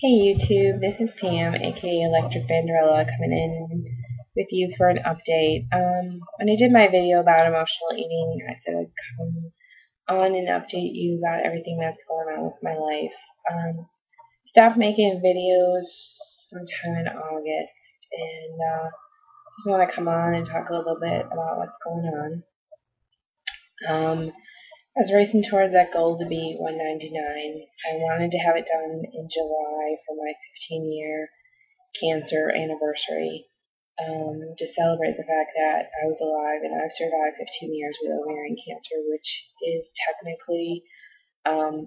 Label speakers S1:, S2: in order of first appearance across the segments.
S1: Hey YouTube, this is Pam, aka Electric Banderella, coming in with you for an update. When I did my video about emotional eating, I said I'd come on and update you about everything that's going on with my life. Stopped making videos sometime in August, and just want to come on and talk a little bit about what's going on. I was racing towards that goal to be 199. I wanted to have it done in July for my 15-year cancer anniversary, to celebrate the fact that I was alive and I've survived 15 years with ovarian cancer, which is technically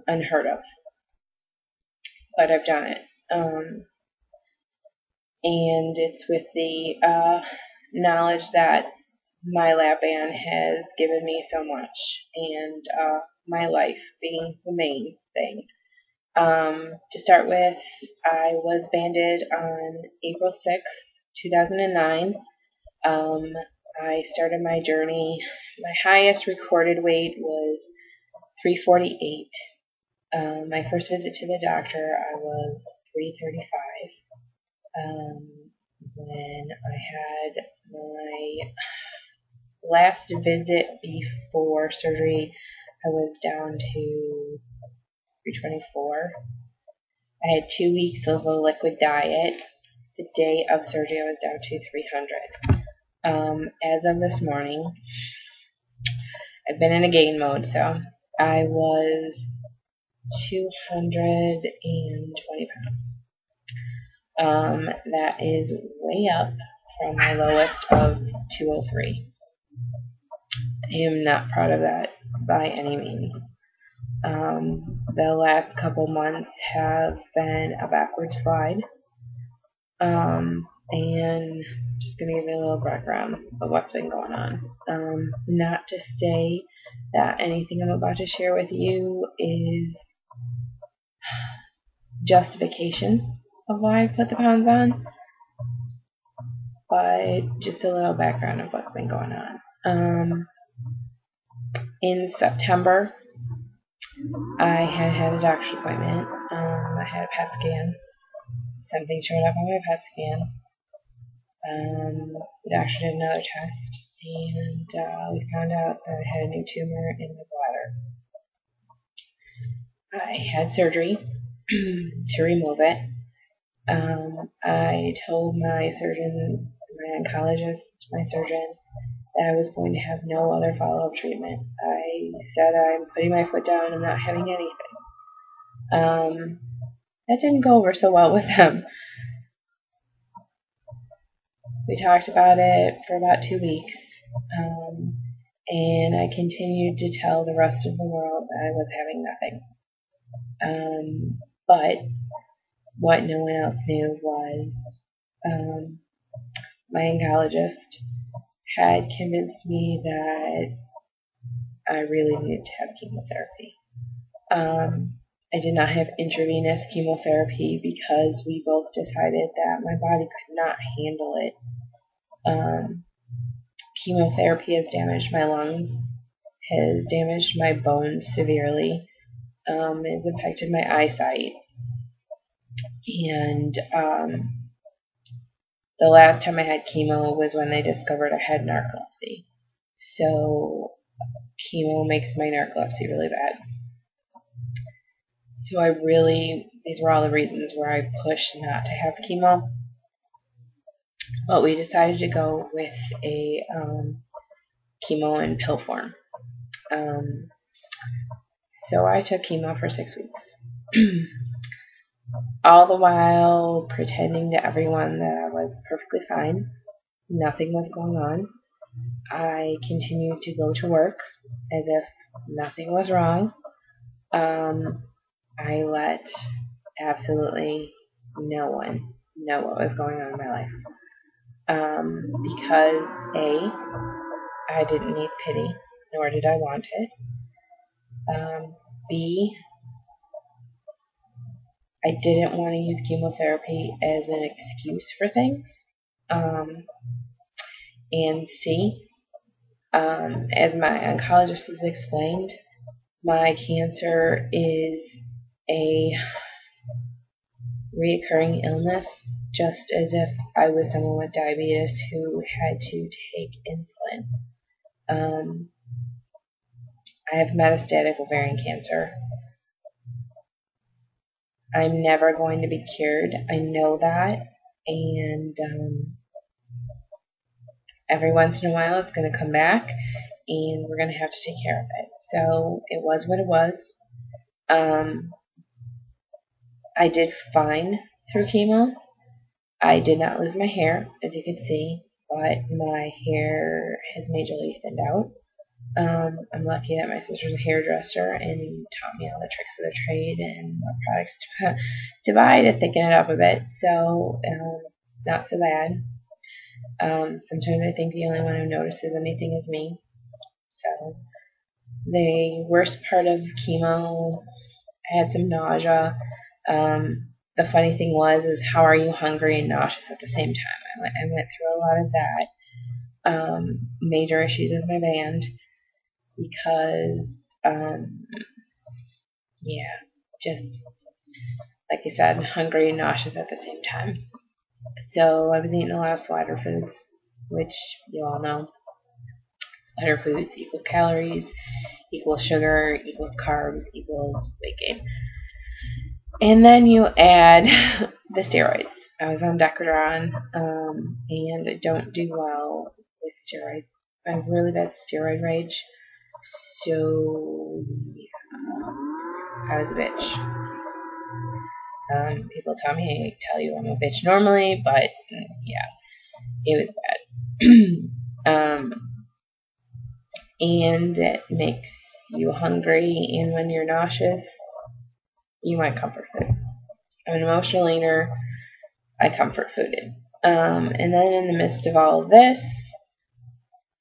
S1: unheard of, but I've done it. And it's with the knowledge that my lap band has given me so much, and my life being the main thing. To start with, I was banded on April 6th, 2009. I started my journey. My highest recorded weight was 348. My first visit to the doctor, I was 335. When I had my last visit before surgery, I was down to 324. I had 2 weeks of a liquid diet. The day of surgery, I was down to 300. As of this morning, I've been in a gain mode, so I was 220 pounds. That is way up from my lowest of 203. I am not proud of that by any means. The last couple months have been a backward slide. And just going to give you a little background of what's been going on. Not to say that anything I'm about to share with you is justification of why I put the pounds on, but just a little background of what's been going on. In September, I had a doctor's appointment. I had a PET scan. Something showed up on my PET scan. The doctor did another test, and we found out that I had a new tumor in my bladder. I had surgery to remove it. I told my surgeon, my oncologist, my surgeon, that I was going to have no other follow-up treatment. I said I'm putting my foot down, I'm not having anything. That didn't go over so well with them. We talked about it for about 2 weeks, and I continued to tell the rest of the world that I was having nothing. But what no one else knew was my oncologist had convinced me that I really needed to have chemotherapy. I did not have intravenous chemotherapy because we both decided that my body could not handle it. Chemotherapy has damaged my lungs, has damaged my bones severely, has affected my eyesight, and the last time I had chemo was when they discovered I had narcolepsy. So chemo makes my narcolepsy really bad. So these were all the reasons where I pushed not to have chemo. But we decided to go with a chemo in pill form. So I took chemo for 6 weeks. All the while pretending to everyone that I was perfectly fine. Nothing was going on. I continued to go to work as if nothing was wrong. I let absolutely no one know what was going on in my life. Because A, I didn't need pity, nor did I want it. B, I didn't want to use chemotherapy as an excuse for things. And C, as my oncologist has explained, my cancer is a reoccurring illness, just as if I was someone with diabetes who had to take insulin. I have metastatic ovarian cancer. I'm never going to be cured. I know that. And every once in a while it's going to come back, and we're going to have to take care of it. So it was what it was. I did fine through chemo. I did not lose my hair, as you can see, but my hair has majorly thinned out. I'm lucky that my sister's a hairdresser and taught me all the tricks of the trade and what products to buy to thicken it up a bit. So, not so bad. Sometimes I think the only one who notices anything is me. So, the worst part of chemo, I had some nausea. The funny thing is how are you hungry and nauseous at the same time? I went through a lot of that. Major issues with my band because, just like I said, hungry and nauseous at the same time. So I was eating a lot of slider foods, which you all know. Slider foods equal calories, equals sugar, equals carbs, equals weight gain. And then you add the steroids. I was on Decadron, and I don't do well with steroids. I have really bad steroid rage. So, yeah, I was a bitch. People tell you I'm a bitch normally, but yeah, it was bad. And it makes you hungry, and when you're nauseous, you want comfort food. I'm an emotional eater. I comfort fooded. And then in the midst of all of this,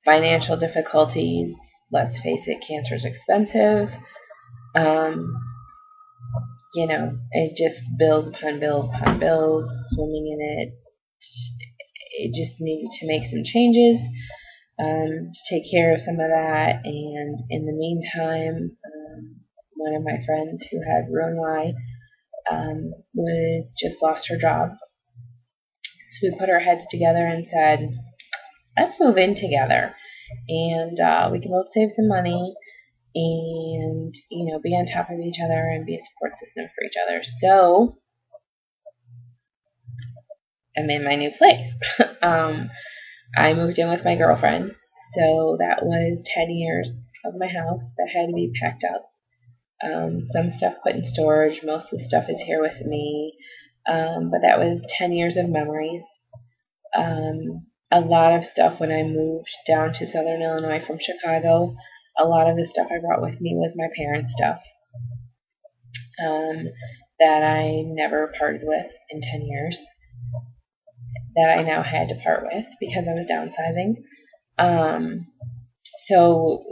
S1: financial difficulties, let's face it, cancer is expensive. It just bills upon bills upon bills, swimming in it. It just needed to make some changes to take care of some of that. And in the meantime, one of my friends who had Roux-en-Y just lost her job. So we put our heads together and said, let's move in together, and we can both save some money and be on top of each other and be a support system for each other. So I'm in my new place. I moved in with my girlfriend, so that was 10 years of my house that had to be packed up. Some stuff put in storage, most of the stuff is here with me, but that was 10 years of memories. A lot of stuff when I moved down to Southern Illinois from Chicago, a lot of the stuff I brought with me was my parents' stuff that I never parted with in 10 years, that I now had to part with because I was downsizing. So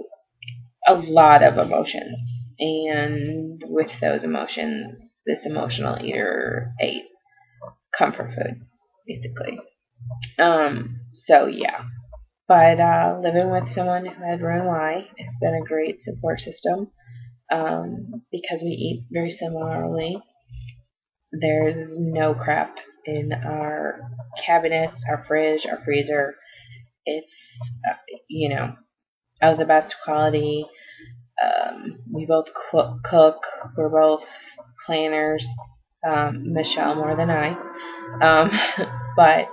S1: a lot of emotions, and with those emotions, this emotional eater ate comfort food, basically. So yeah. But living with someone who had Roux-en-Y, it's been a great support system because we eat very similarly. There's no crap in our cabinets, our fridge, our freezer. It's, of the best quality. We both cook. We're both planners. Michelle more than I. But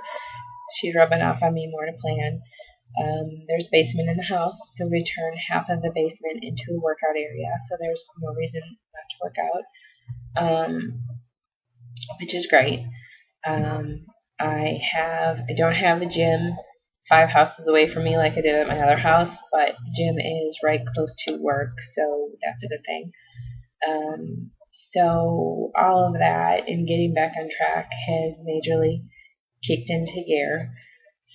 S1: she's rubbing off on me more to plan. There's a basement in the house, so we turned half of the basement into a workout area, so there's no reason not to work out, which is great. I don't have a gym 5 houses away from me like I did at my other house, but the gym is right close to work, so that's a good thing. So all of that and getting back on track has majorly kicked into gear.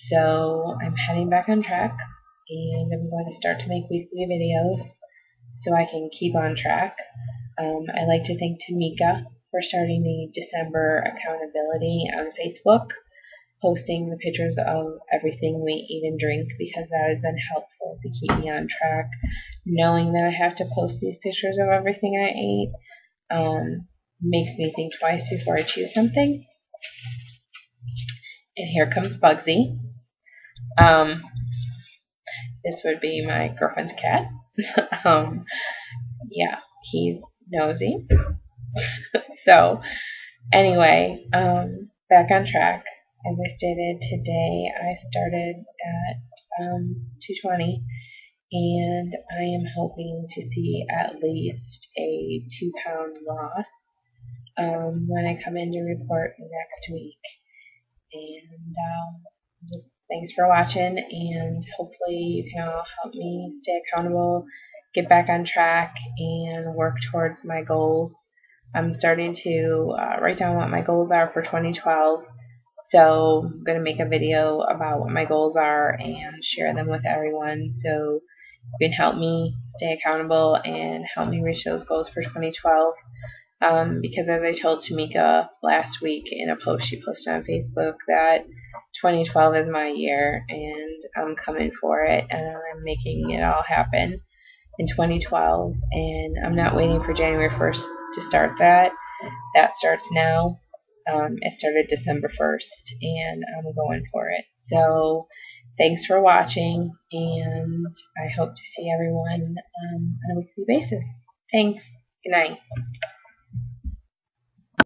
S1: So I'm heading back on track, and I'm going to start to make weekly videos so I can keep on track. I like to thank Tamika for starting the December accountability on Facebook, posting the pictures of everything we eat and drink, because that has been helpful to keep me on track, knowing that I have to post these pictures of everything I ate. makes me think twice before I choose something. And here comes Bugsy. Um, this would be my girlfriend's cat. um, yeah, he's nosy. So, anyway, back on track. As I stated, today I started at 220, and I am hoping to see at least a 2 pound loss when I come in to report next week. And just thanks for watching, and hopefully you can all help me stay accountable, get back on track, and work towards my goals. I'm starting to write down what my goals are for 2012. So I'm going to make a video about what my goals are and share them with everyone so you can help me stay accountable and help me reach those goals for 2012. Because as I told Tamika last week in a post she posted on Facebook, that 2012 is my year and I'm coming for it and I'm making it all happen in 2012, and I'm not waiting for January 1st to start that. That starts now. It started December 1st, and I'm going for it. So thanks for watching, and I hope to see everyone on a weekly basis. Thanks. Good night.